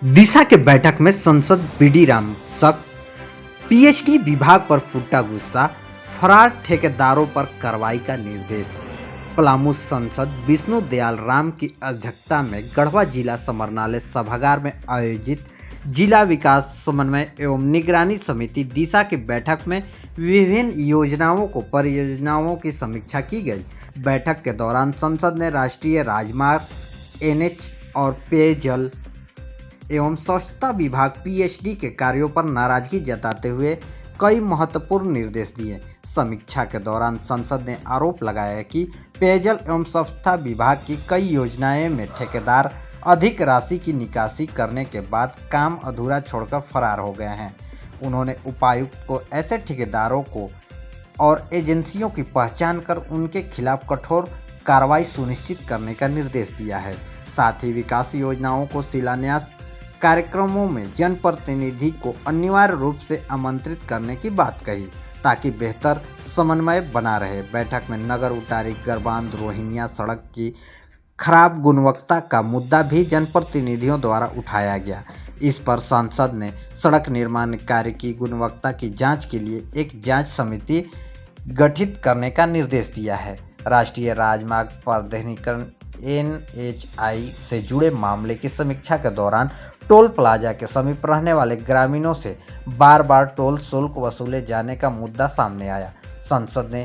दिशा के बैठक में सांसद बीडी राम सख्त, पीएचडी विभाग पर फूटा गुस्सा, फरार ठेकेदारों पर कार्रवाई का निर्देश। पलामू सांसद विष्णु दयाल राम की अध्यक्षता में गढ़वा जिला समरनालय सभागार में आयोजित जिला विकास समन्वय एवं निगरानी समिति दिशा की बैठक में विभिन्न योजनाओं को परियोजनाओं की समीक्षा की गई। बैठक के दौरान संसद ने राष्ट्रीय राजमार्ग, एनएच और पेयजल एवं स्वच्छता विभाग पीएचडी के कार्यों पर नाराजगी जताते हुए कई महत्वपूर्ण निर्देश दिए। समीक्षा के दौरान संसद ने आरोप लगाया कि पेयजल एवं स्वच्छता विभाग की कई योजनाएं में ठेकेदार अधिक राशि की निकासी करने के बाद काम अधूरा छोड़कर फरार हो गए हैं। उन्होंने उपायुक्त को ऐसे ठेकेदारों को और एजेंसियों की पहचान कर उनके खिलाफ कठोर कार्रवाई सुनिश्चित करने का निर्देश दिया है। साथ ही विकास योजनाओं को शिलान्यास कार्यक्रमों में जनप्रतिनिधि को अनिवार्य रूप से आमंत्रित करने की बात कही ताकि बेहतर समन्वय बना रहे। बैठक में नगर उटारी गरबांध रोहिनिया सड़क की खराब गुणवत्ता का मुद्दा भी जनप्रतिनिधियों द्वारा उठाया गया। इस पर सांसद ने सड़क निर्माण कार्य की गुणवत्ता की जांच के लिए एक जांच समिति गठित करने का निर्देश दिया है। राष्ट्रीय राजमार्ग प्राधिकरण एनएचआई से जुड़े मामले की समीक्षा के दौरान टोल प्लाजा के समीप रहने वाले ग्रामीणों से बार बार टोल शुल्क वसूले जाने का मुद्दा सामने आया। संसद ने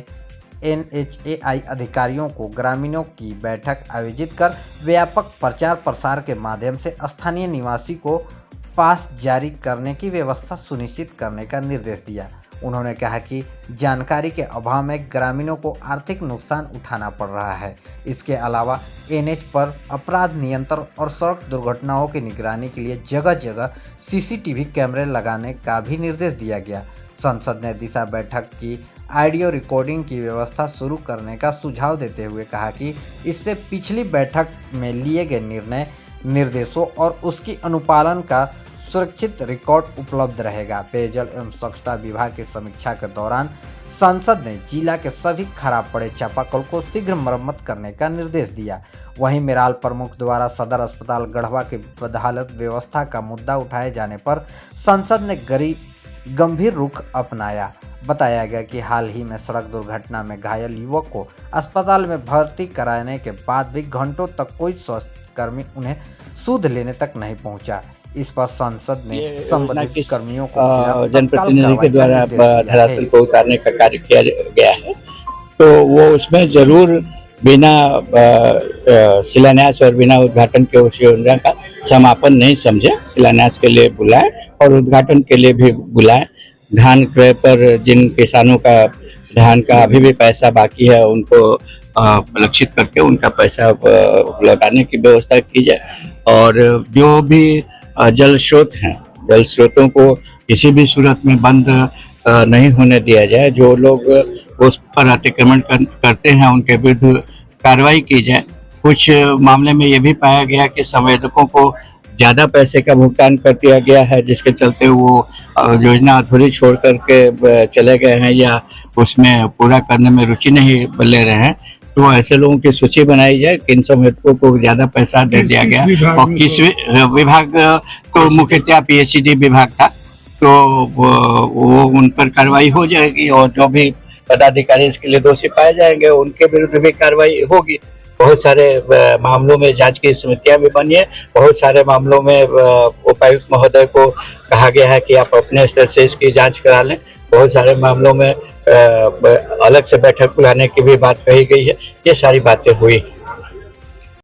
एनएचएआई अधिकारियों को ग्रामीणों की बैठक आयोजित कर व्यापक प्रचार प्रसार के माध्यम से स्थानीय निवासी को पास जारी करने की व्यवस्था सुनिश्चित करने का निर्देश दिया। उन्होंने कहा कि जानकारी के अभाव में ग्रामीणों को आर्थिक नुकसान उठाना पड़ रहा है। इसके अलावा एनएच पर अपराध नियंत्रण और सड़क दुर्घटनाओं की निगरानी के लिए जगह जगह सीसीटीवी कैमरे लगाने का भी निर्देश दिया गया। संसद ने दिशा बैठक की ऑडियो रिकॉर्डिंग की व्यवस्था शुरू करने का सुझाव देते हुए कहा कि इससे पिछली बैठक में लिए गए निर्णय, निर्देशों और उसकी अनुपालन का सुरक्षित रिकॉर्ड उपलब्ध रहेगा। पेयजल एवं स्वच्छता विभाग की समीक्षा के दौरान संसद ने जिला के सभी खराब पड़े चापाकल को शीघ्र मरम्मत करने का निर्देश दिया। वहीं मेराल प्रमुख द्वारा सदर अस्पताल गढ़वा की बदहालत व्यवस्था का मुद्दा उठाए जाने पर संसद ने गंभीर रुख अपनाया। बताया गया कि हाल ही में सड़क दुर्घटना में घायल युवक को अस्पताल में भर्ती कराने के बाद भी घंटों तक कोई स्वास्थ्यकर्मी उन्हें सुध लेने तक नहीं पहुंचा। इस पर संसद ने संबंधित कर्मियों को जनप्रतिनिधि के द्वारा धरातल पर उतारने का कार्य किया गया है, तो वो उसमें जरूर बिना शिलान्यास और बिना उद्घाटन के उस योजना का समापन नहीं समझे। शिलान्यास के लिए बुलाए और उद्घाटन के लिए भी बुलाए। धान क्रय पर जिन किसानों का धान का अभी भी पैसा बाकी है उनको लक्षित करके उनका पैसा लौटाने की व्यवस्था की जाए। और जो भी जल स्रोत हैं, जल स्रोतों को किसी भी सूरत में बंद नहीं होने दिया जाए। जो लोग उस पर अतिक्रमण करते हैं उनके विरुद्ध कार्रवाई की जाए। कुछ मामले में ये भी पाया गया कि संवेदकों को ज़्यादा पैसे का भुगतान कर दिया गया है, जिसके चलते वो योजना अधूरी छोड़ करके चले गए हैं या उसमें पूरा करने में रुचि नहीं ले रहे हैं। तो ऐसे लोगों की सूची बनाई जाए किन संवेदकों को ज्यादा पैसा दे दिया गया और किस विभाग को मुख्यतः पीएचडी विभाग था, तो वो उन पर कार्रवाई हो जाएगी और जो भी पदाधिकारी इसके लिए दोषी पाए जाएंगे उनके विरुद्ध भी कार्रवाई होगी। बहुत सारे मामलों में जांच की समितियां भी बनी है। बहुत सारे मामलों में उपायुक्त महोदय को कहा गया है कि आप अपने स्तर से इसकी जांच करा लें। बहुत सारे मामलों में अलग से बैठक बुलाने की भी बात कही गई है। ये सारी बातें हुई।